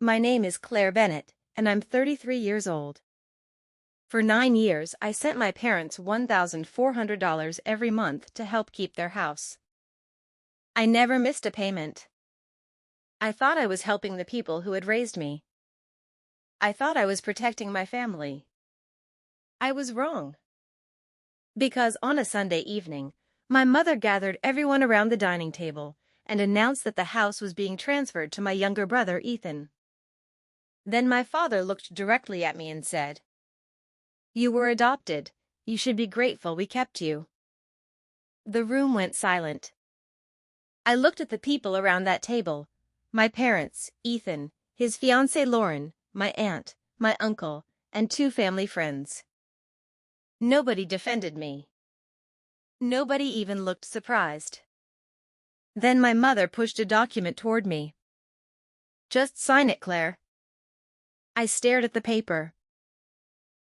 My name is Claire Bennett, and I'm 33 years old. For 9 years, I sent my parents $1,400 every month to help keep their house. I never missed a payment. I thought I was helping the people who had raised me. I thought I was protecting my family. I was wrong. Because on a Sunday evening, my mother gathered everyone around the dining table and announced that the house was being transferred to my younger brother, Ethan. Then my father looked directly at me and said, "You were adopted. You should be grateful we kept you." The room went silent. I looked at the people around that table, my parents, Ethan, his fiancée Lauren, my aunt, my uncle, and 2 family friends. Nobody defended me. Nobody even looked surprised. Then my mother pushed a document toward me. "Just sign it, Claire." I stared at the paper.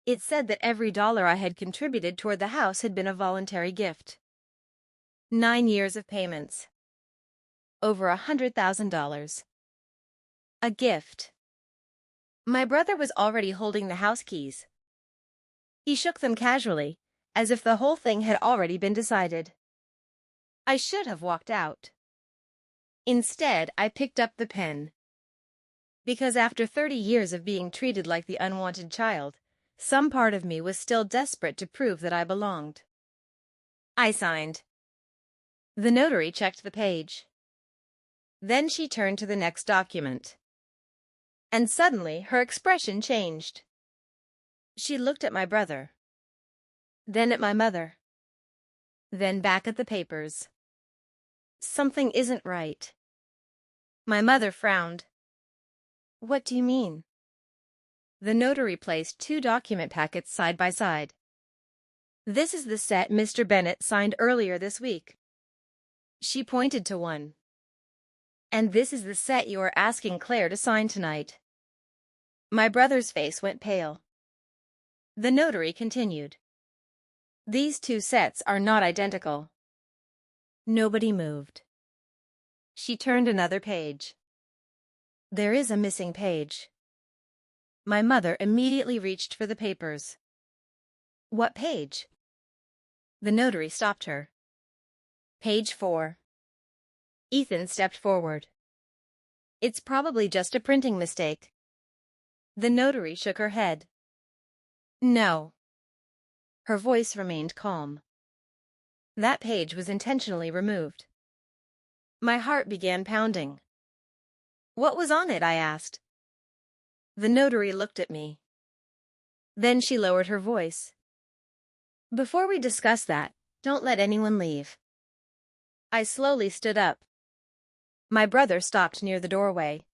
It said that every dollar I had contributed toward the house had been a voluntary gift. 9 years of payments. Over $100,000. A gift. My brother was already holding the house keys. He shook them casually, as if the whole thing had already been decided. I should have walked out. Instead, I picked up the pen. Because after 30 years of being treated like the unwanted child, some part of me was still desperate to prove that I belonged. I signed. The notary checked the page. Then she turned to the next document. And suddenly, her expression changed. She looked at my brother. Then at my mother. Then back at the papers. Something isn't right. My mother frowned. "What do you mean?" The notary placed 2 document packets side by side. "This is the set Mr. Bennett signed earlier this week." She pointed to one. "And this is the set you are asking Claire to sign tonight." My brother's face went pale. The notary continued. "These 2 sets are not identical." Nobody moved. She turned another page. "There is a missing page." My mother immediately reached for the papers. "What page?" The notary stopped her. "Page 4. Ethan stepped forward. "It's probably just a printing mistake." The notary shook her head. "No." Her voice remained calm. "That page was intentionally removed." My heart began pounding. "What was on it?" I asked. The notary looked at me. Then she lowered her voice. "Before we discuss that, don't let anyone leave." I slowly stood up. My brother stopped near the doorway.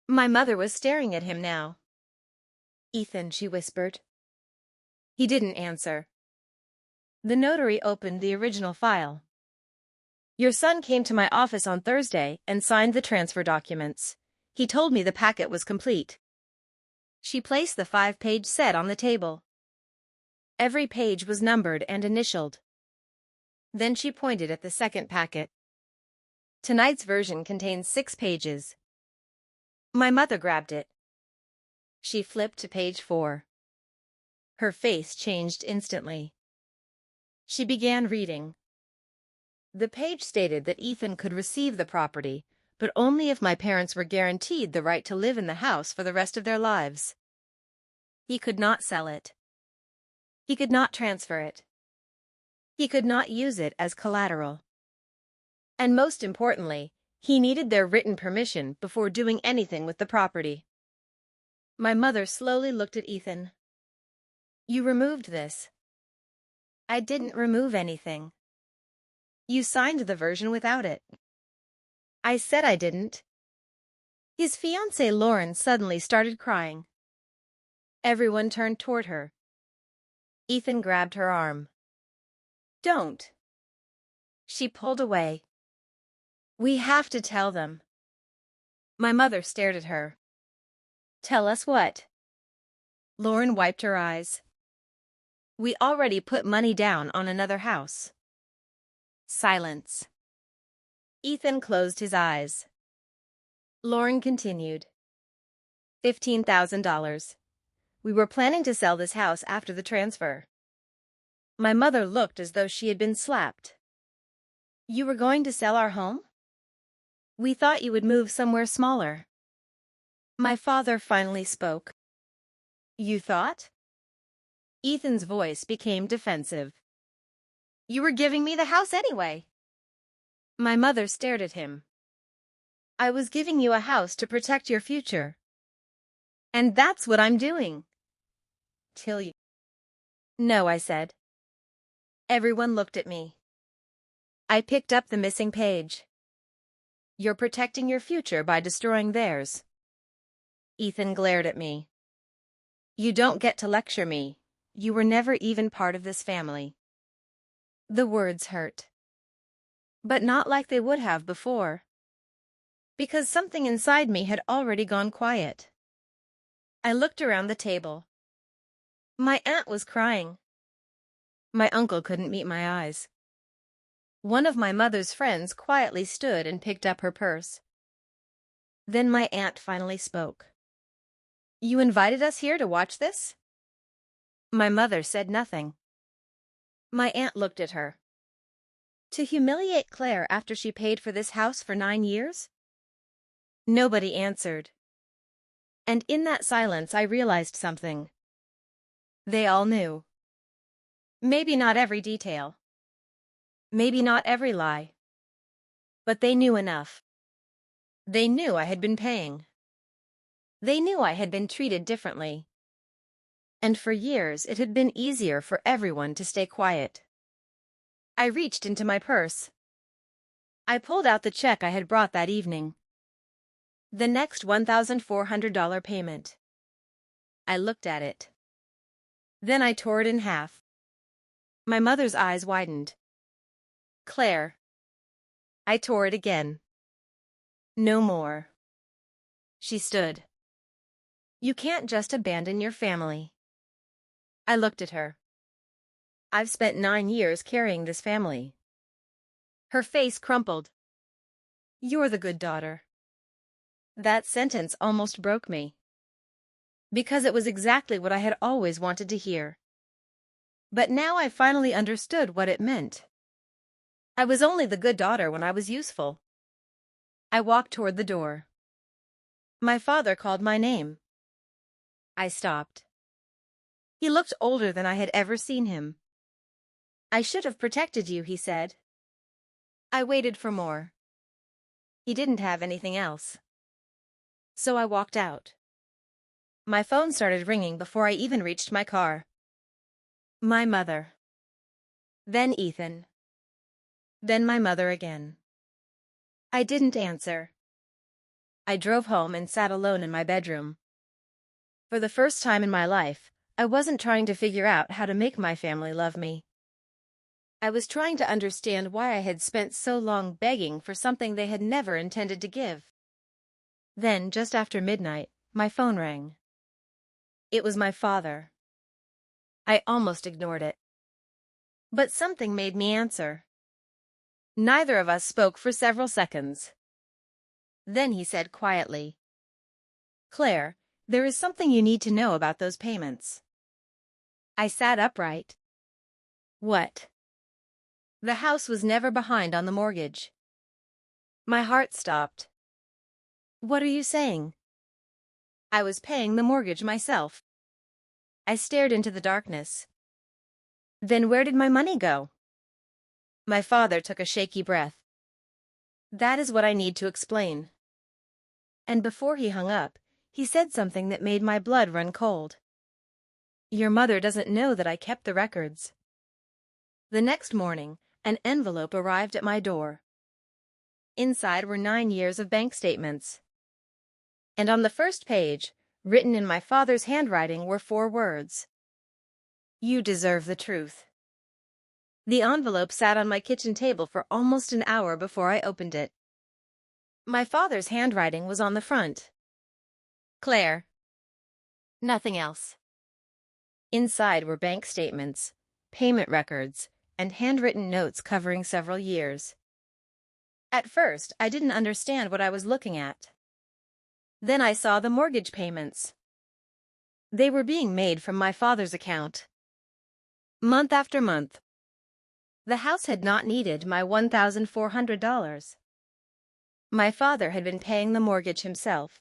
My mother was staring at him now. "Ethan," she whispered. He didn't answer. The notary opened the original file. "Your son came to my office on Thursday and signed the transfer documents. He told me the packet was complete." She placed the 5-page set on the table. Every page was numbered and initialed. Then she pointed at the second packet. "Tonight's version contains 6 pages." My mother grabbed it. She flipped to page 4. Her face changed instantly. She began reading. The page stated that Ethan could receive the property, but only if my parents were guaranteed the right to live in the house for the rest of their lives. He could not sell it. He could not transfer it. He could not use it as collateral. And most importantly, he needed their written permission before doing anything with the property. My mother slowly looked at Ethan. "You removed this." "I didn't remove anything." "You signed the version without it." "I said I didn't." His fiancée Lauren suddenly started crying. Everyone turned toward her. Ethan grabbed her arm. "Don't." She pulled away. "We have to tell them." My mother stared at her. "Tell us what?" Lauren wiped her eyes. "We already put money down on another house." Silence. Ethan closed his eyes. Lauren continued. $15,000. We were planning to sell this house after the transfer. My mother looked as though she had been slapped. You were going to sell our home? We thought you would move somewhere smaller. My father finally spoke. You thought? Ethan's voice became defensive. You were giving me the house anyway. My mother stared at him. I was giving you a house to protect your future. And that's what I'm doing. Till you. No, I said. Everyone looked at me. I picked up the missing page. You're protecting your future by destroying theirs. Ethan glared at me. You don't get to lecture me. You were never even part of this family. The words hurt. But not like they would have before. Because something inside me had already gone quiet. I looked around the table. My aunt was crying. My uncle couldn't meet my eyes. One of my mother's friends quietly stood and picked up her purse. Then my aunt finally spoke. You invited us here to watch this? My mother said nothing. My aunt looked at her. To humiliate Claire after she paid for this house for 9 years? Nobody answered. And in that silence I realized something. They all knew. Maybe not every detail. Maybe not every lie. But they knew enough. They knew I had been paying. They knew I had been treated differently. And for years it had been easier for everyone to stay quiet. I reached into my purse. I pulled out the check I had brought that evening. The next $1,400 payment. I looked at it. Then I tore it in half. My mother's eyes widened. Claire. I tore it again. No more. She stood. You can't just abandon your family. I looked at her. I've spent 9 years carrying this family. Her face crumpled. You're the good daughter. That sentence almost broke me. Because it was exactly what I had always wanted to hear. But now I finally understood what it meant. I was only the good daughter when I was useful. I walked toward the door. My father called my name. I stopped. He looked older than I had ever seen him. I should have protected you, he said. I waited for more. He didn't have anything else. So I walked out. My phone started ringing before I even reached my car. My mother. Then Ethan. Then my mother again. I didn't answer. I drove home and sat alone in my bedroom. For the first time in my life, I wasn't trying to figure out how to make my family love me. I was trying to understand why I had spent so long begging for something they had never intended to give. Then, just after midnight, my phone rang. It was my father. I almost ignored it. But something made me answer. Neither of us spoke for several seconds. Then he said quietly, Claire, there is something you need to know about those payments. I sat upright. What? The house was never behind on the mortgage. My heart stopped. What are you saying? I was paying the mortgage myself. I stared into the darkness. Then where did my money go? My father took a shaky breath. That is what I need to explain. And before he hung up, he said something that made my blood run cold. Your mother doesn't know that I kept the records. The next morning, an envelope arrived at my door. Inside were 9 years of bank statements. And on the first page, written in my father's handwriting, were 4 words. You deserve the truth. The envelope sat on my kitchen table for almost an hour before I opened it. My father's handwriting was on the front. Claire. Nothing else. Inside were bank statements, payment records, and handwritten notes covering several years. At first, I didn't understand what I was looking at. Then I saw the mortgage payments. They were being made from my father's account. Month after month. The house had not needed my $1,400. My father had been paying the mortgage himself.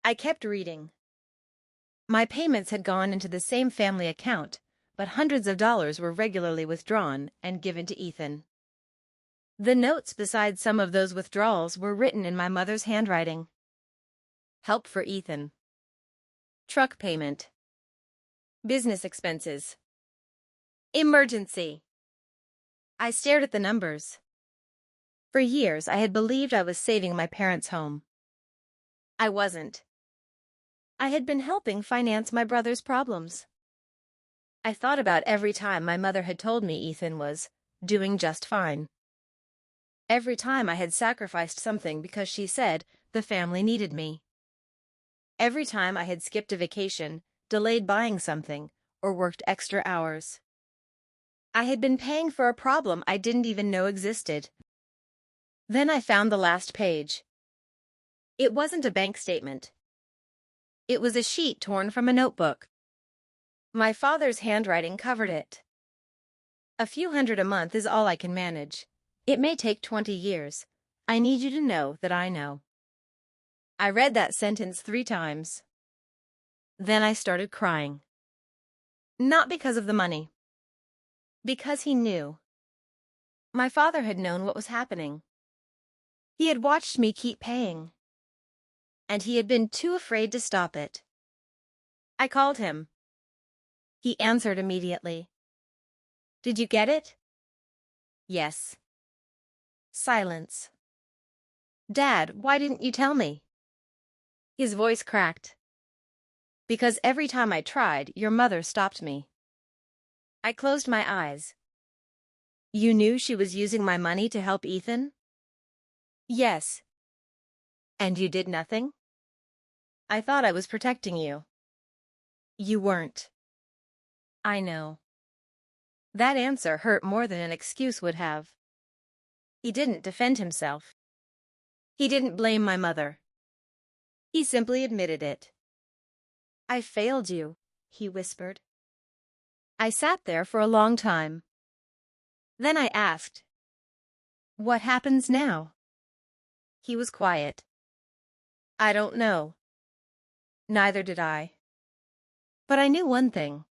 I kept reading. My payments had gone into the same family account, but hundreds of dollars were regularly withdrawn and given to Ethan. The notes beside some of those withdrawals were written in my mother's handwriting. Help for Ethan. Truck payment. Business expenses. Emergency. I stared at the numbers. For years, I had believed I was saving my parents' home. I wasn't. I had been helping finance my brother's problems. I thought about every time my mother had told me Ethan was doing just fine. Every time I had sacrificed something because she said the family needed me. Every time I had skipped a vacation, delayed buying something, or worked extra hours. I had been paying for a problem I didn't even know existed. Then I found the last page. It wasn't a bank statement. It was a sheet torn from a notebook. My father's handwriting covered it. A few hundred a month is all I can manage. It may take 20 years. I need you to know that I know. I read that sentence 3 times. Then I started crying. Not because of the money. Because he knew. My father had known what was happening. He had watched me keep paying. And he had been too afraid to stop it. I called him. He answered immediately. Did you get it? Yes. Silence. Dad, why didn't you tell me? His voice cracked. Because every time I tried, your mother stopped me. I closed my eyes. You knew she was using my money to help Ethan? Yes. And you did nothing? I thought I was protecting you. You weren't. I know. That answer hurt more than an excuse would have. He didn't defend himself. He didn't blame my mother. He simply admitted it. I failed you, he whispered. I sat there for a long time. Then I asked, what happens now? He was quiet. I don't know. Neither did I. But I knew one thing.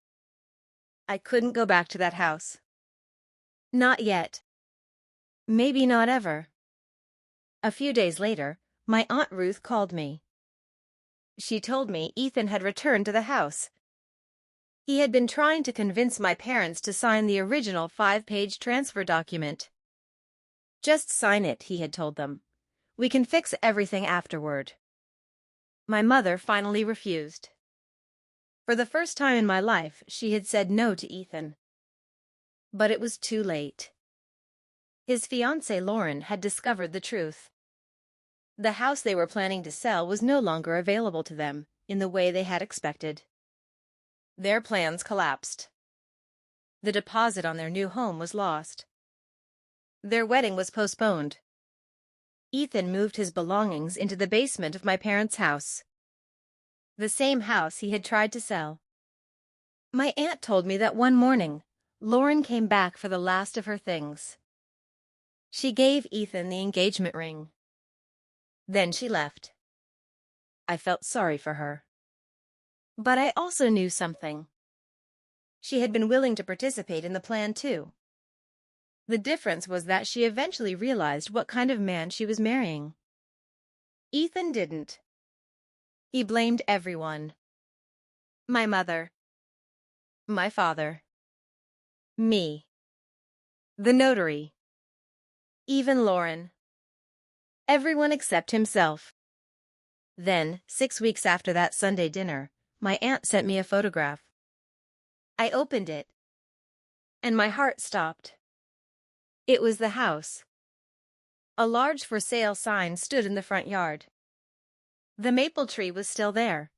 I couldn't go back to that house. Not yet. Maybe not ever. A few days later, my Aunt Ruth called me. She told me Ethan had returned to the house. He had been trying to convince my parents to sign the original 5-page transfer document. Just sign it, he had told them. We can fix everything afterward. My mother finally refused. For the first time in my life, she had said no to Ethan. But it was too late. His fiancée Lauren had discovered the truth. The house they were planning to sell was no longer available to them in the way they had expected. Their plans collapsed. The deposit on their new home was lost. Their wedding was postponed. Ethan moved his belongings into the basement of my parents' house. The same house he had tried to sell. My aunt told me that one morning, Lauren came back for the last of her things. She gave Ethan the engagement ring. Then she left. I felt sorry for her. But I also knew something. She had been willing to participate in the plan too. The difference was that she eventually realized what kind of man she was marrying. Ethan didn't. He blamed everyone. My mother. My father. Me. The notary. Even Lauren. Everyone except himself. Then, 6 weeks after that Sunday dinner, my aunt sent me a photograph. I opened it, and my heart stopped. It was the house. A large for sale sign stood in the front yard. The maple tree was still there.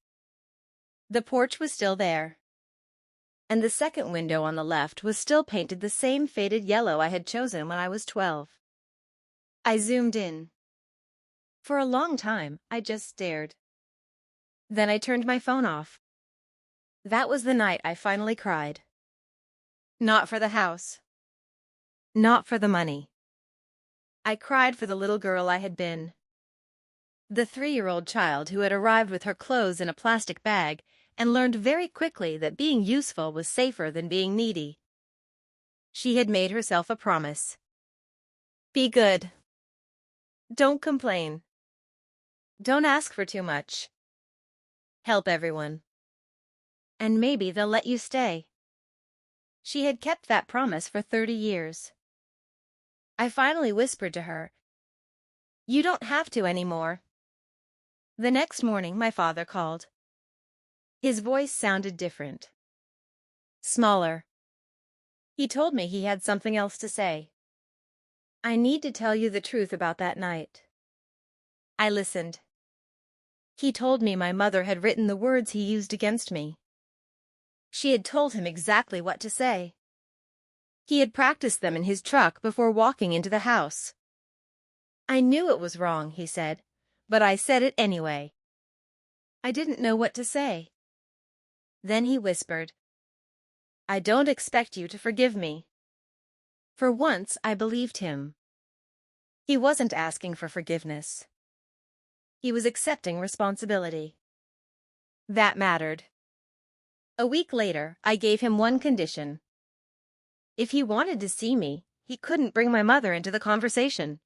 The porch was still there. And the second window on the left was still painted the same faded yellow I had chosen when I was 12. I zoomed in. For a long time, I just stared. Then I turned my phone off. That was the night I finally cried. Not for the house. Not for the money. I cried for the little girl I had been. The 3-year-old child who had arrived with her clothes in a plastic bag and learned very quickly that being useful was safer than being needy. She had made herself a promise. Be good. Don't complain. Don't ask for too much. Help everyone. And maybe they'll let you stay. She had kept that promise for 30 years. I finally whispered to her, "You don't have to anymore." The next morning, my father called. His voice sounded different. Smaller. He told me he had something else to say. "I need to tell you the truth about that night." I listened. He told me my mother had written the words he used against me. She had told him exactly what to say. He had practiced them in his truck before walking into the house. I knew it was wrong, he said, but I said it anyway. I didn't know what to say. Then he whispered, "I don't expect you to forgive me." For once, I believed him. He wasn't asking for forgiveness. He was accepting responsibility. That mattered. A week later, I gave him one condition. If he wanted to see me, he couldn't bring my mother into the conversation.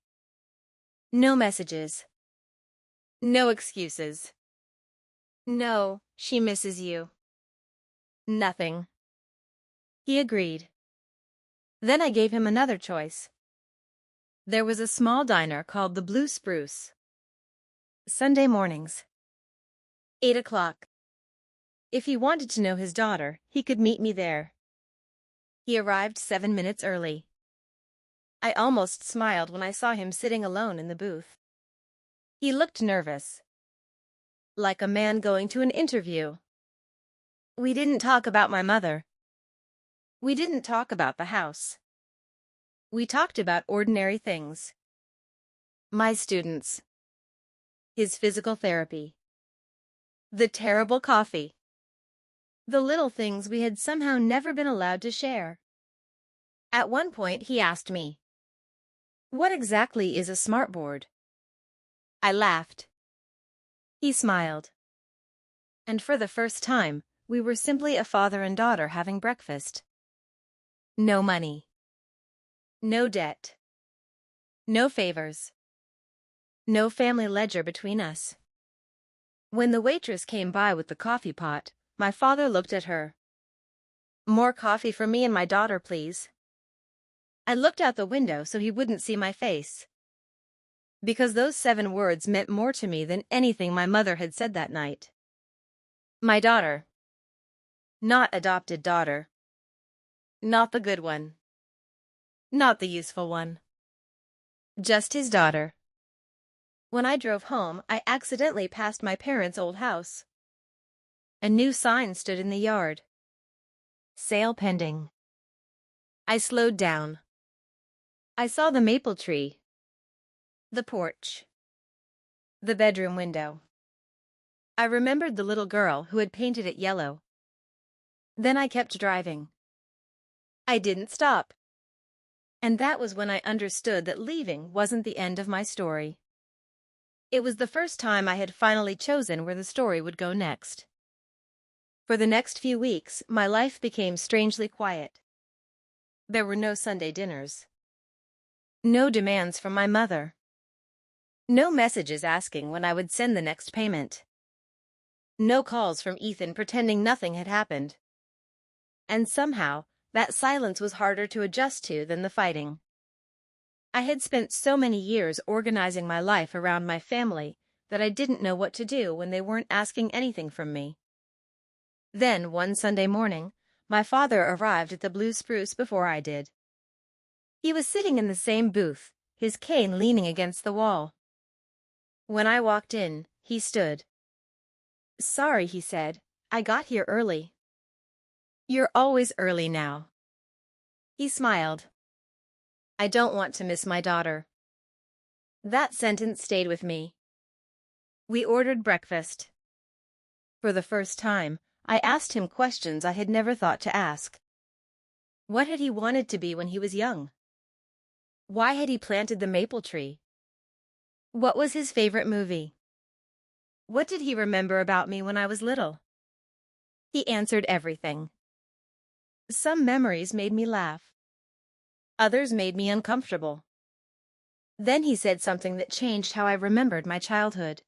No messages. No excuses. No, she misses you. Nothing. He agreed. Then I gave him another choice. There was a small diner called the Blue Spruce. Sunday mornings. 8 o'clock. If he wanted to know his daughter, he could meet me there. He arrived 7 minutes early. I almost smiled when I saw him sitting alone in the booth. He looked nervous. Like a man going to an interview. We didn't talk about my mother. We didn't talk about the house. We talked about ordinary things. My students. His physical therapy. The terrible coffee. The little things we had somehow never been allowed to share. At one point, he asked me, "What exactly is a smartboard?" I laughed. He smiled. And for the first time, we were simply a father and daughter having breakfast. No money. No debt. No favors. No family ledger between us. When the waitress came by with the coffee pot, my father looked at her. "More coffee for me and my daughter, please." I looked out the window so he wouldn't see my face. Because those 7 words meant more to me than anything my mother had said that night. My daughter. Not adopted daughter. Not the good one. Not the useful one. Just his daughter. When I drove home, I accidentally passed my parents' old house. A new sign stood in the yard. Sale pending. I slowed down. I saw the maple tree. The porch. The bedroom window. I remembered the little girl who had painted it yellow. Then I kept driving. I didn't stop. And that was when I understood that leaving wasn't the end of my story. It was the first time I had finally chosen where the story would go next. For the next few weeks, my life became strangely quiet. There were no Sunday dinners. No demands from my mother. No messages asking when I would send the next payment. No calls from Ethan pretending nothing had happened. And somehow, that silence was harder to adjust to than the fighting. I had spent so many years organizing my life around my family that I didn't know what to do when they weren't asking anything from me. Then, one Sunday morning, my father arrived at the Blue Spruce before I did. He was sitting in the same booth, his cane leaning against the wall. When I walked in, he stood. "Sorry," he said, "I got here early." "You're always early now." He smiled. "I don't want to miss my daughter." That sentence stayed with me. We ordered breakfast. For the first time, I asked him questions I had never thought to ask. What had he wanted to be when he was young? Why had he planted the maple tree? What was his favorite movie? What did he remember about me when I was little? He answered everything. Some memories made me laugh. Others made me uncomfortable. Then he said something that changed how I remembered my childhood.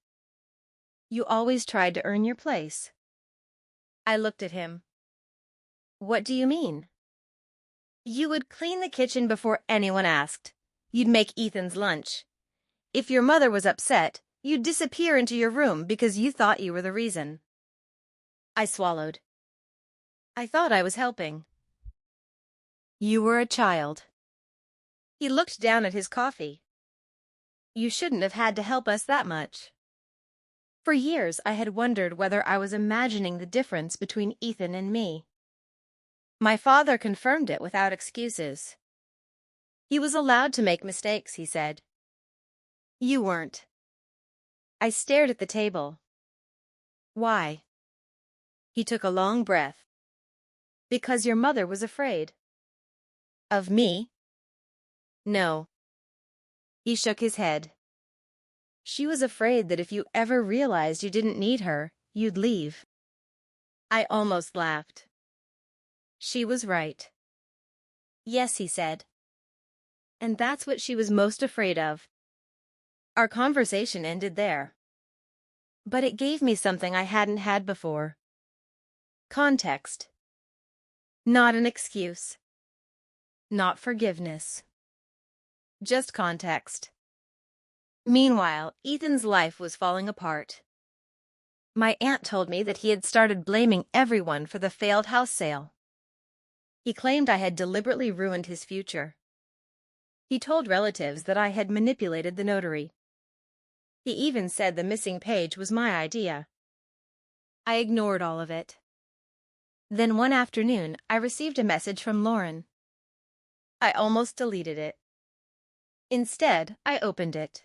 You always tried to earn your place. I looked at him. What do you mean? You would clean the kitchen before anyone asked. You'd make Ethan's lunch. If your mother was upset, you'd disappear into your room because you thought you were the reason. I swallowed. I thought I was helping. You were a child. He looked down at his coffee. You shouldn't have had to help us that much. For years, I had wondered whether I was imagining the difference between Ethan and me. My father confirmed it without excuses. He was allowed to make mistakes, he said. You weren't. I stared at the table. Why? He took a long breath. Because your mother was afraid. Of me? No. He shook his head. She was afraid that if you ever realized you didn't need her, you'd leave. I almost laughed. She was right. Yes, he said. And that's what she was most afraid of. Our conversation ended there. But it gave me something I hadn't had before. Context. Not an excuse. Not forgiveness. Just context. Meanwhile, Ethan's life was falling apart. My aunt told me that he had started blaming everyone for the failed house sale. He claimed I had deliberately ruined his future. He told relatives that I had manipulated the notary. He even said the missing page was my idea. I ignored all of it. Then one afternoon, I received a message from Lauren. I almost deleted it. Instead, I opened it.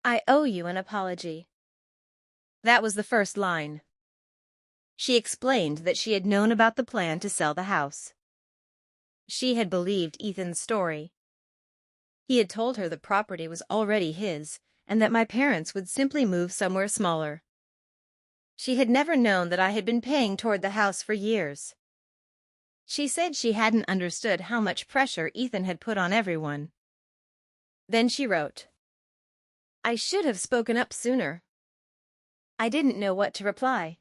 I owe you an apology. That was the first line. She explained that she had known about the plan to sell the house. She had believed Ethan's story. He had told her the property was already his, and that my parents would simply move somewhere smaller. She had never known that I had been paying toward the house for years. She said she hadn't understood how much pressure Ethan had put on everyone. Then she wrote, I should have spoken up sooner. I didn't know what to reply.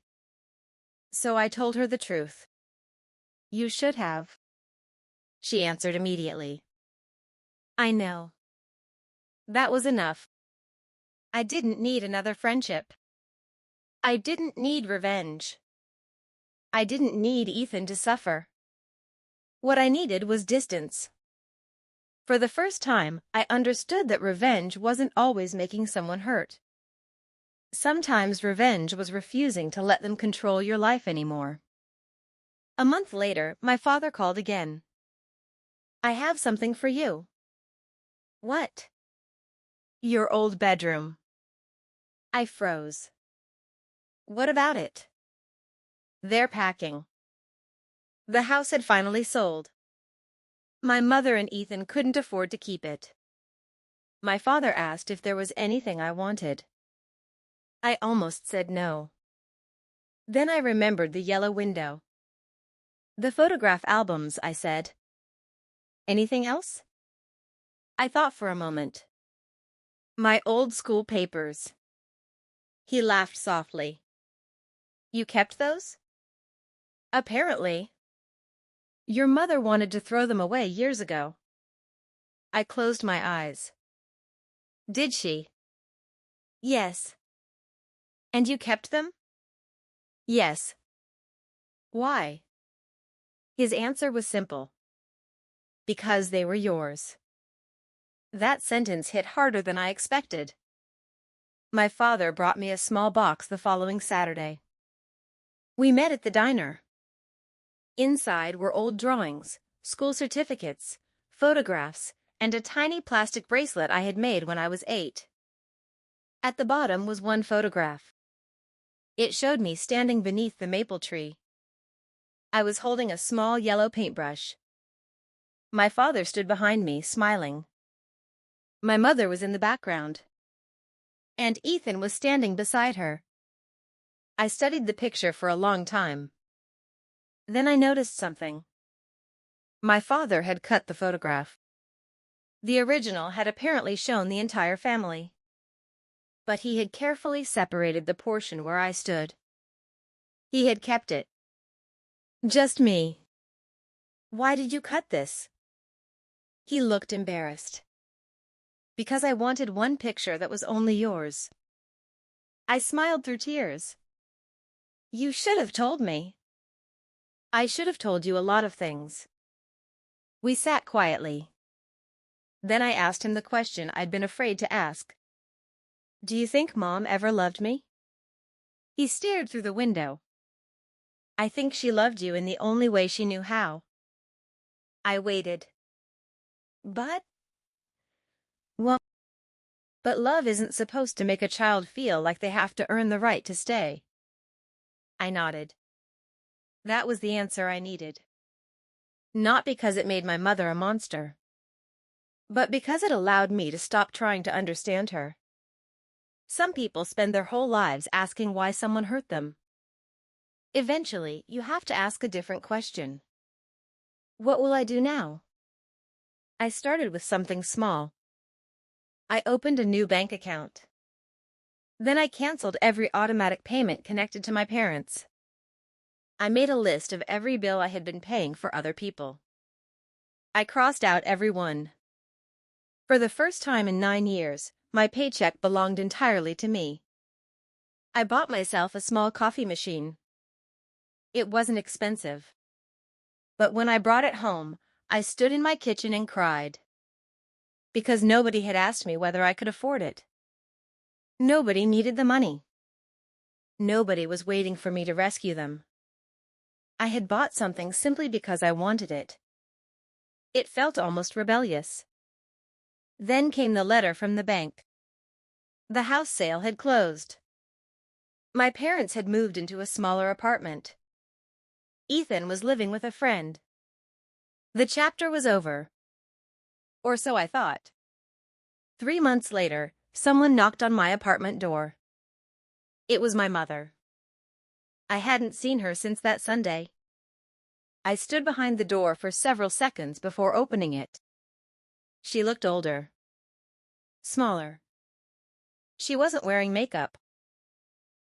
So I told her the truth. You should have. She answered immediately. I know. That was enough. I didn't need another friendship. I didn't need revenge. I didn't need Ethan to suffer. What I needed was distance. For the first time, I understood that revenge wasn't always making someone hurt. Sometimes revenge was refusing to let them control your life anymore. A month later, my father called again. I have something for you. What? Your old bedroom. I froze. What about it? They're packing. The house had finally sold. My mother and Ethan couldn't afford to keep it. My father asked if there was anything I wanted. I almost said no. Then I remembered the yellow window. The photograph albums, I said. Anything else? I thought for a moment. My old school papers. He laughed softly. You kept those? Apparently. Your mother wanted to throw them away years ago. I closed my eyes. Did she? Yes. And you kept them? Yes. Why? His answer was simple. Because they were yours. That sentence hit harder than I expected. My father brought me a small box the following Saturday. We met at the diner. Inside were old drawings, school certificates, photographs, and a tiny plastic bracelet I had made when I was 8. At the bottom was one photograph. It showed me standing beneath the maple tree. I was holding a small yellow paintbrush. My father stood behind me, smiling. My mother was in the background. And Ethan was standing beside her. I studied the picture for a long time. Then I noticed something. My father had cut the photograph. The original had apparently shown the entire family. But he had carefully separated the portion where I stood. He had kept it. Just me. Why did you cut this? He looked embarrassed. Because I wanted one picture that was only yours. I smiled through tears. You should have told me. I should have told you a lot of things. We sat quietly. Then I asked him the question I'd been afraid to ask. Do you think Mom ever loved me? He stared through the window. I think she loved you in the only way she knew how. I waited. But love isn't supposed to make a child feel like they have to earn the right to stay. I nodded. That was the answer I needed. Not because it made my mother a monster, but because it allowed me to stop trying to understand her. Some people spend their whole lives asking why someone hurt them. Eventually, you have to ask a different question. What will I do now? I started with something small. I opened a new bank account. Then I canceled every automatic payment connected to my parents. I made a list of every bill I had been paying for other people. I crossed out every one. For the first time in 9 years, my paycheck belonged entirely to me. I bought myself a small coffee machine. It wasn't expensive. But when I brought it home, I stood in my kitchen and cried. Because nobody had asked me whether I could afford it. Nobody needed the money. Nobody was waiting for me to rescue them. I had bought something simply because I wanted it. It felt almost rebellious. Then came the letter from the bank. The house sale had closed. My parents had moved into a smaller apartment. Ethan was living with a friend. The chapter was over. Or so I thought. 3 months later, someone knocked on my apartment door. It was my mother. I hadn't seen her since that Sunday. I stood behind the door for several seconds before opening it. She looked older. Smaller. She wasn't wearing makeup.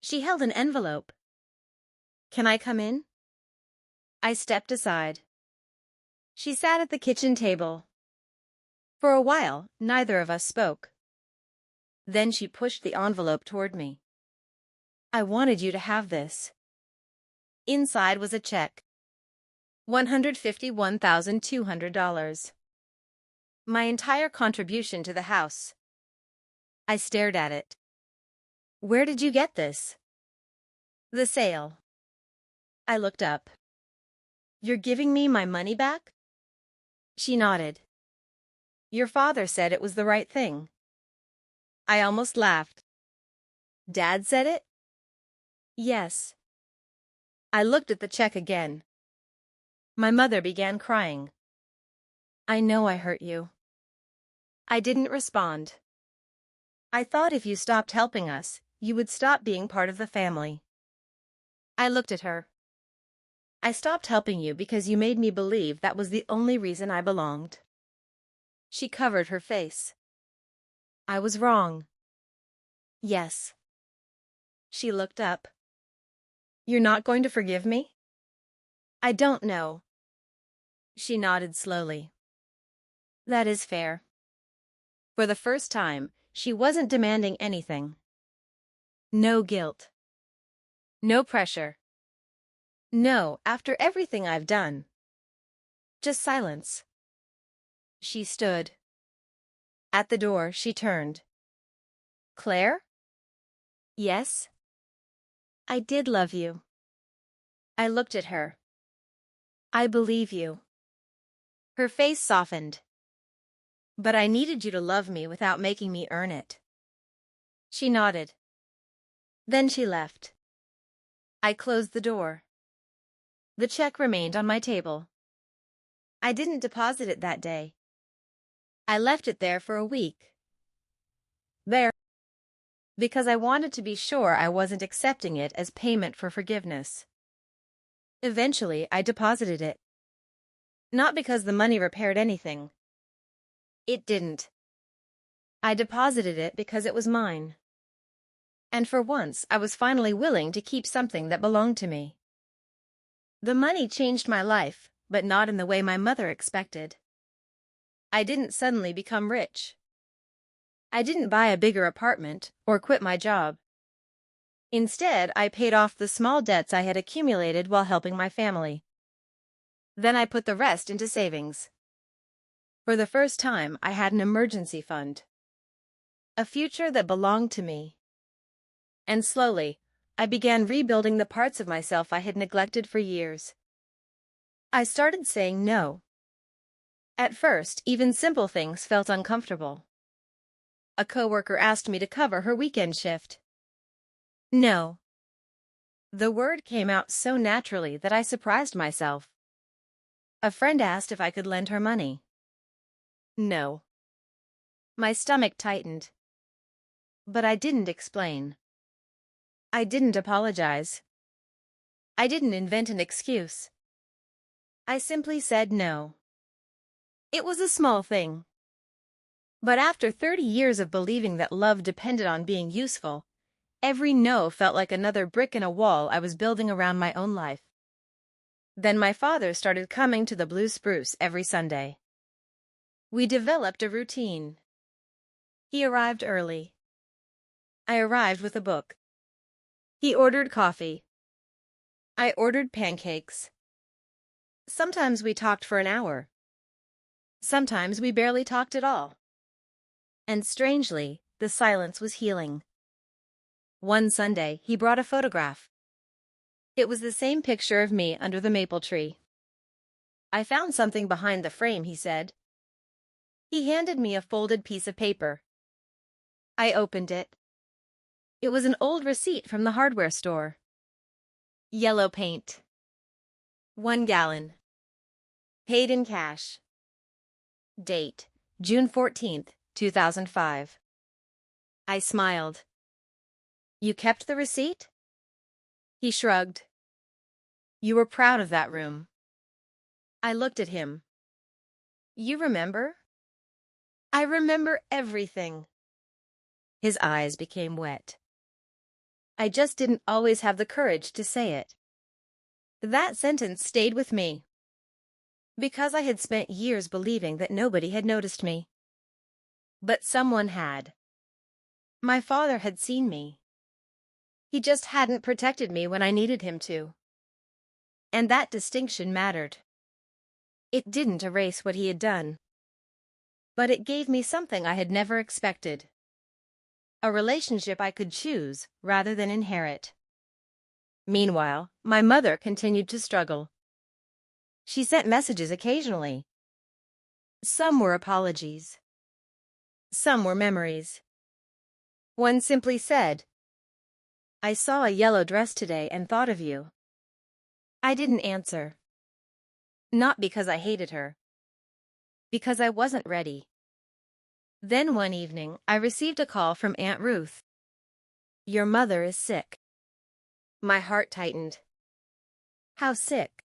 She held an envelope. Can I come in? I stepped aside. She sat at the kitchen table. For a while, neither of us spoke. Then she pushed the envelope toward me. I wanted you to have this. Inside was a check. $151,200. My entire contribution to the house. I stared at it. Where did you get this? The sale. I looked up. You're giving me my money back? She nodded. Your father said it was the right thing. I almost laughed. Dad said it? Yes. I looked at the check again. My mother began crying. I know I hurt you. I didn't respond. I thought if you stopped helping us, you would stop being part of the family. I looked at her. I stopped helping you because you made me believe that was the only reason I belonged. She covered her face. I was wrong. Yes. She looked up. You're not going to forgive me? I don't know. She nodded slowly. That is fair. For the first time, she wasn't demanding anything. No guilt. No pressure. No, after everything I've done. Just silence. She stood. At the door, she turned. Claire? Yes? I did love you. I looked at her. I believe you. Her face softened. But I needed you to love me without making me earn it. She nodded. Then she left. I closed the door. The check remained on my table. I didn't deposit it that day. I left it there for a week. There. Because I wanted to be sure I wasn't accepting it as payment for forgiveness. Eventually, I deposited it. Not because the money repaired anything. It didn't. I deposited it because it was mine. And for once, I was finally willing to keep something that belonged to me. The money changed my life, but not in the way my mother expected. I didn't suddenly become rich. I didn't buy a bigger apartment or quit my job. Instead, I paid off the small debts I had accumulated while helping my family. Then I put the rest into savings. For the first time, I had an emergency fund. A future that belonged to me. And slowly, I began rebuilding the parts of myself I had neglected for years. I started saying no. At first, even simple things felt uncomfortable. A coworker asked me to cover her weekend shift. No. The word came out so naturally that I surprised myself. A friend asked if I could lend her money. No. My stomach tightened. But I didn't explain. I didn't apologize. I didn't invent an excuse. I simply said no. It was a small thing. But after 30 years of believing that love depended on being useful, every no felt like another brick in a wall I was building around my own life. Then my father started coming to the Blue Spruce every Sunday. We developed a routine. He arrived early. I arrived with a book. He ordered coffee. I ordered pancakes. Sometimes we talked for an hour. Sometimes we barely talked at all. And strangely, the silence was healing. One Sunday, he brought a photograph. It was the same picture of me under the maple tree. I found something behind the frame, he said. He handed me a folded piece of paper. I opened it. It was an old receipt from the hardware store. Yellow paint. 1 gallon. Paid in cash. Date, June 14th, 2005. I smiled. You kept the receipt? He shrugged. You were proud of that room. I looked at him. You remember? I remember everything. His eyes became wet. I just didn't always have the courage to say it. That sentence stayed with me. Because I had spent years believing that nobody had noticed me. But someone had. My father had seen me. He just hadn't protected me when I needed him to. And that distinction mattered. It didn't erase what he had done. But it gave me something I had never expected. A relationship I could choose rather than inherit. Meanwhile, my mother continued to struggle. She sent messages occasionally. Some were apologies. Some were memories. One simply said, I saw a yellow dress today and thought of you. I didn't answer. Not because I hated her. Because I wasn't ready. Then one evening, I received a call from Aunt Ruth. Your mother is sick. My heart tightened. How sick?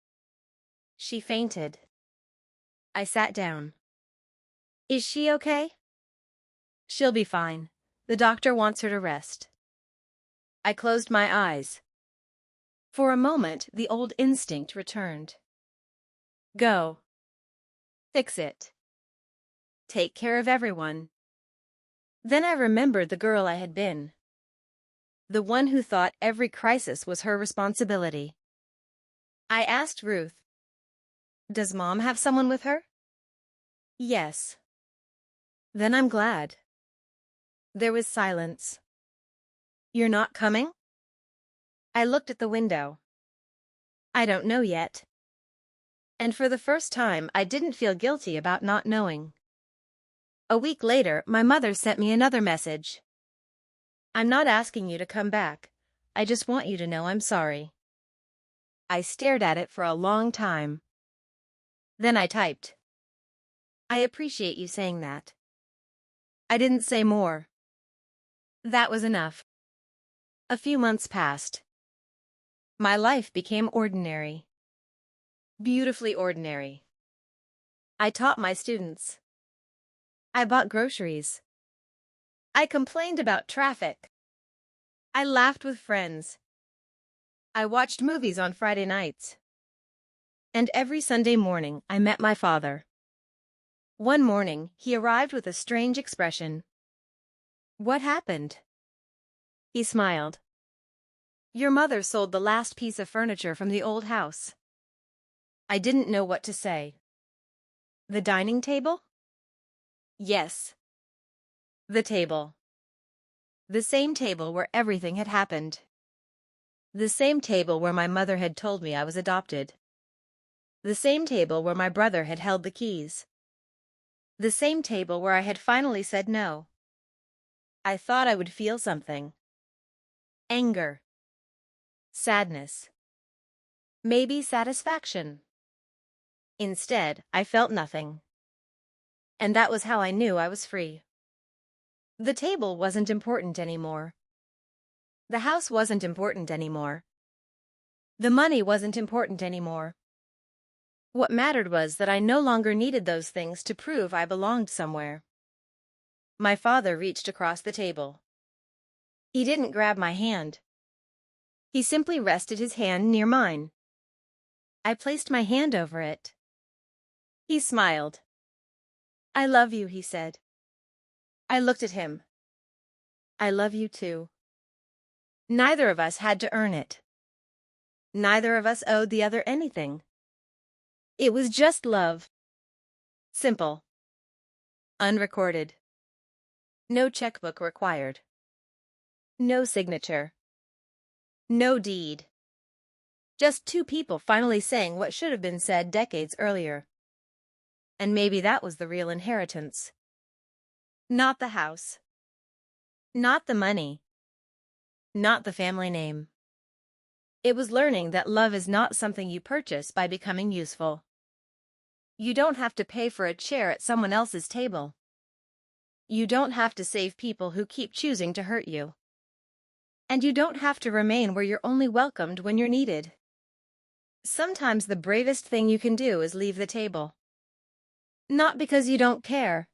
She fainted. I sat down. Is she okay? She'll be fine. The doctor wants her to rest. I closed my eyes. For a moment, the old instinct returned. Go. Fix it. Take care of everyone. Then I remembered the girl I had been. The one who thought every crisis was her responsibility. I asked Ruth, does Mom have someone with her? Yes. Then I'm glad. There was silence. You're not coming? I looked at the window. I don't know yet. And for the first time, I didn't feel guilty about not knowing. A week later, my mother sent me another message. I'm not asking you to come back. I just want you to know I'm sorry. I stared at it for a long time. Then I typed. I appreciate you saying that. I didn't say more. That was enough. A few months passed. My life became ordinary. Beautifully ordinary. I taught my students. I bought groceries. I complained about traffic. I laughed with friends. I watched movies on Friday nights. And every Sunday morning, I met my father. One morning, he arrived with a strange expression. What happened? He smiled. Your mother sold the last piece of furniture from the old house. I didn't know what to say. The dining table? Yes. The table. The same table where everything had happened. The same table where my mother had told me I was adopted. The same table where my brother had held the keys. The same table where I had finally said no. I thought I would feel something. Anger. Sadness. Maybe satisfaction. Instead, I felt nothing. And that was how I knew I was free. The table wasn't important anymore. The house wasn't important anymore. The money wasn't important anymore. What mattered was that I no longer needed those things to prove I belonged somewhere. My father reached across the table. He didn't grab my hand. He simply rested his hand near mine. I placed my hand over it. He smiled. I love you, he said. I looked at him. I love you too. Neither of us had to earn it. Neither of us owed the other anything. It was just love. Simple. Unrecorded. No checkbook required. No signature. No deed. Just two people finally saying what should have been said decades earlier. And maybe that was the real inheritance. Not the house. Not the money. Not the family name. It was learning that love is not something you purchase by becoming useful. You don't have to pay for a chair at someone else's table. You don't have to save people who keep choosing to hurt you. And you don't have to remain where you're only welcomed when you're needed. Sometimes the bravest thing you can do is leave the table. Not because you don't care,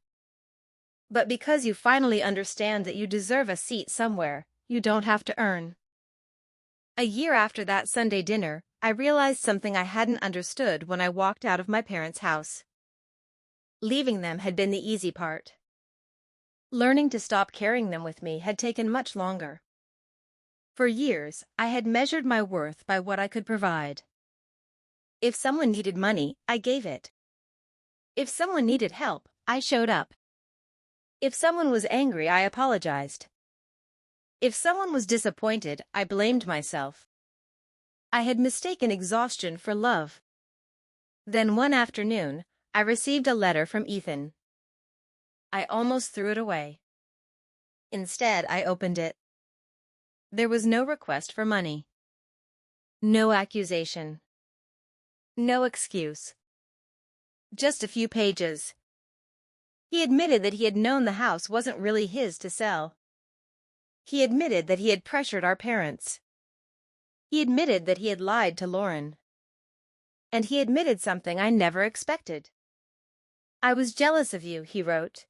but because you finally understand that you deserve a seat somewhere you don't have to earn. A year after that Sunday dinner, I realized something I hadn't understood when I walked out of my parents' house. Leaving them had been the easy part. Learning to stop carrying them with me had taken much longer. For years, I had measured my worth by what I could provide. If someone needed money, I gave it. If someone needed help, I showed up. If someone was angry, I apologized. If someone was disappointed, I blamed myself. I had mistaken exhaustion for love. Then one afternoon, I received a letter from Ethan. I almost threw it away. Instead, I opened it. There was no request for money. No accusation. No excuse. Just a few pages. He admitted that he had known the house wasn't really his to sell. He admitted that he had pressured our parents. He admitted that he had lied to Lauren. And he admitted something I never expected. I was jealous of you, he wrote.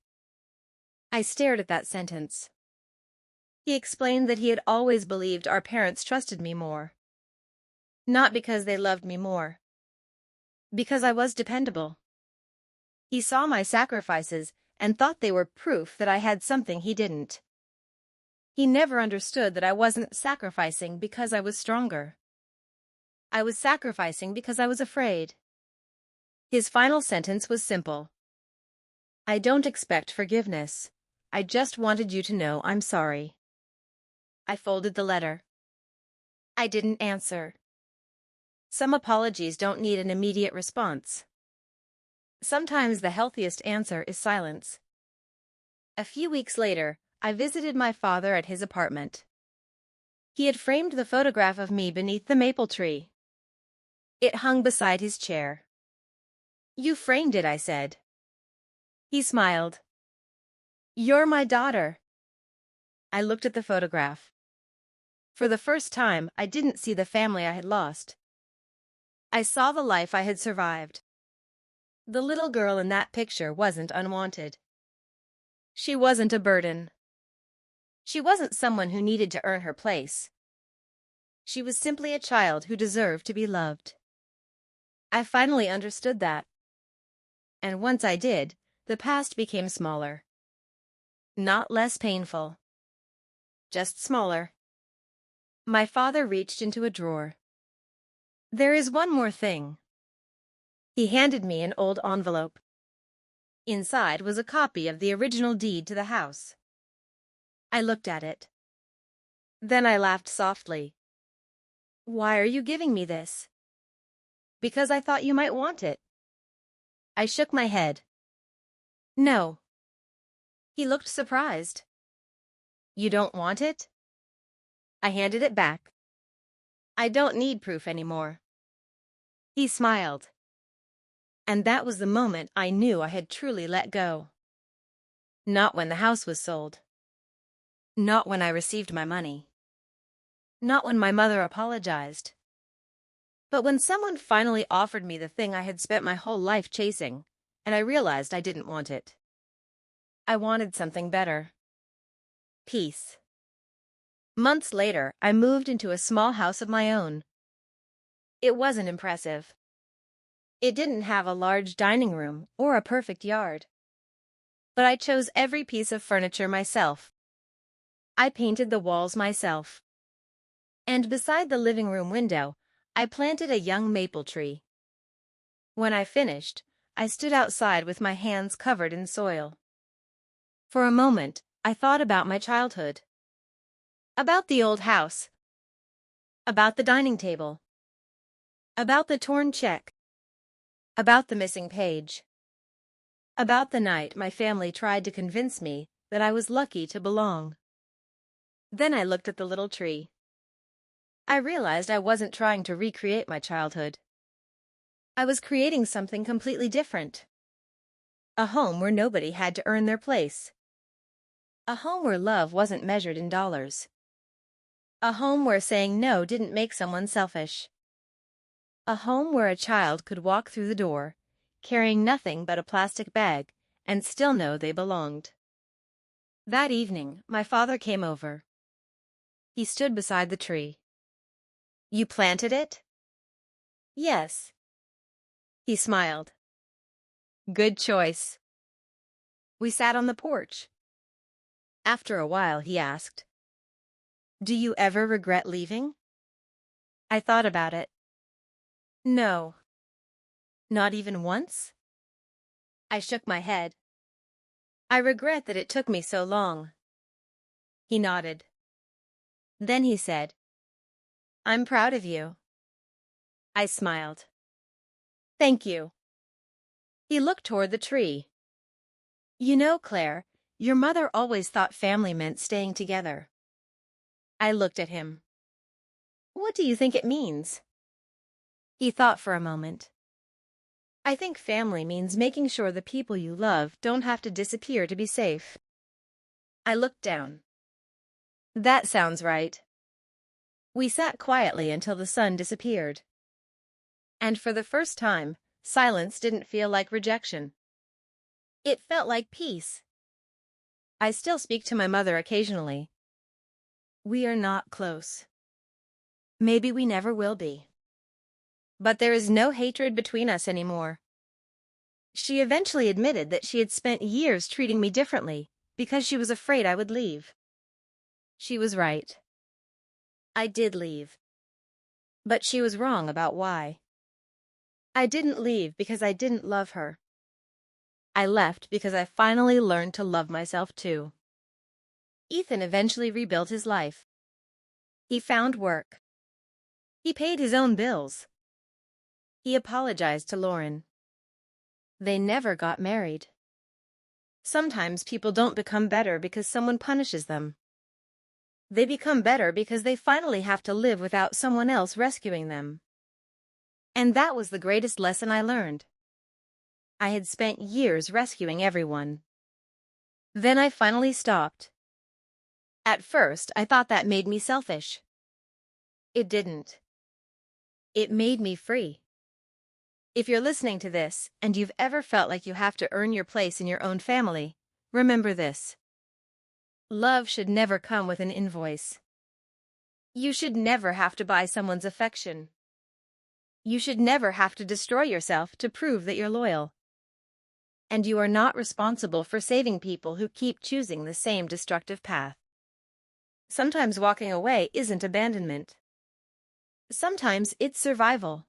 I stared at that sentence. He explained that he had always believed our parents trusted me more. Not because they loved me more. Because I was dependable. He saw my sacrifices and thought they were proof that I had something he didn't. He never understood that I wasn't sacrificing because I was stronger. I was sacrificing because I was afraid. His final sentence was simple. I don't expect forgiveness. I just wanted you to know I'm sorry. I folded the letter. I didn't answer. Some apologies don't need an immediate response. Sometimes the healthiest answer is silence. A few weeks later, I visited my father at his apartment. He had framed the photograph of me beneath the maple tree. It hung beside his chair. "You framed it," I said. He smiled. "You're my daughter." I looked at the photograph. For the first time, I didn't see the family I had lost. I saw the life I had survived. The little girl in that picture wasn't unwanted. She wasn't a burden. She wasn't someone who needed to earn her place. She was simply a child who deserved to be loved. I finally understood that. And once I did, the past became smaller. Not less painful. Just smaller. My father reached into a drawer. "There is one more thing." He handed me an old envelope. Inside was a copy of the original deed to the house. I looked at it. Then I laughed softly. "Why are you giving me this?" "Because I thought you might want it." I shook my head. "No." He looked surprised. "You don't want it?" I handed it back. "I don't need proof anymore." He smiled. And that was the moment I knew I had truly let go. Not when the house was sold. Not when I received my money. Not when my mother apologized. But when someone finally offered me the thing I had spent my whole life chasing, and I realized I didn't want it. I wanted something better. Peace. Months later, I moved into a small house of my own. It wasn't impressive. It didn't have a large dining room or a perfect yard. But I chose every piece of furniture myself. I painted the walls myself. And beside the living room window, I planted a young maple tree. When I finished, I stood outside with my hands covered in soil. For a moment, I thought about my childhood. About the old house. About the dining table. About the torn check. About the missing page. About the night my family tried to convince me that I was lucky to belong. Then I looked at the little tree. I realized I wasn't trying to recreate my childhood. I was creating something completely different. A home where nobody had to earn their place. A home where love wasn't measured in dollars. A home where saying no didn't make someone selfish. A home where a child could walk through the door, carrying nothing but a plastic bag, and still know they belonged. That evening, my father came over. He stood beside the tree. "You planted it?" "Yes." He smiled. "Good choice." We sat on the porch. After a while, he asked, "Do you ever regret leaving?" I thought about it. "No." "Not even once?" I shook my head. "I regret that it took me so long." He nodded. Then he said, "I'm proud of you." I smiled. "Thank you." He looked toward the tree. "You know, Claire, your mother always thought family meant staying together." I looked at him. "What do you think it means?" He thought for a moment. "I think family means making sure the people you love don't have to disappear to be safe." I looked down. "That sounds right." We sat quietly until the sun disappeared. And for the first time, silence didn't feel like rejection. It felt like peace. I still speak to my mother occasionally. We are not close. Maybe we never will be. But there is no hatred between us anymore. She eventually admitted that she had spent years treating me differently because she was afraid I would leave. She was right. I did leave. But she was wrong about why. I didn't leave because I didn't love her. I left because I finally learned to love myself too. Ethan eventually rebuilt his life. He found work. He paid his own bills. He apologized to Lauren. They never got married. Sometimes people don't become better because someone punishes them. They become better because they finally have to live without someone else rescuing them. And that was the greatest lesson I learned. I had spent years rescuing everyone. Then I finally stopped. At first, I thought that made me selfish. It didn't. It made me free. If you're listening to this, and you've ever felt like you have to earn your place in your own family, remember this. Love should never come with an invoice. You should never have to buy someone's affection. You should never have to destroy yourself to prove that you're loyal. And you are not responsible for saving people who keep choosing the same destructive path. Sometimes walking away isn't abandonment. Sometimes it's survival.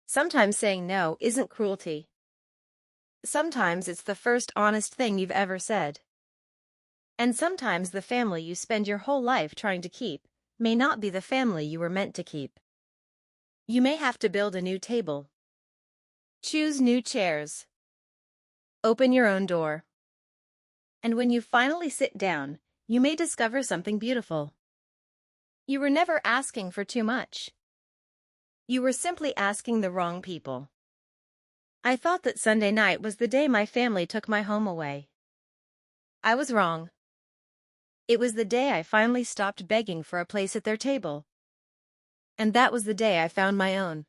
Sometimes saying no isn't cruelty. Sometimes it's the first honest thing you've ever said. And sometimes the family you spend your whole life trying to keep may not be the family you were meant to keep. You may have to build a new table. Choose new chairs. Open your own door. And when you finally sit down, you may discover something beautiful. You were never asking for too much. You were simply asking the wrong people. I thought that Sunday night was the day my family took my home away. I was wrong. It was the day I finally stopped begging for a place at their table. And that was the day I found my own.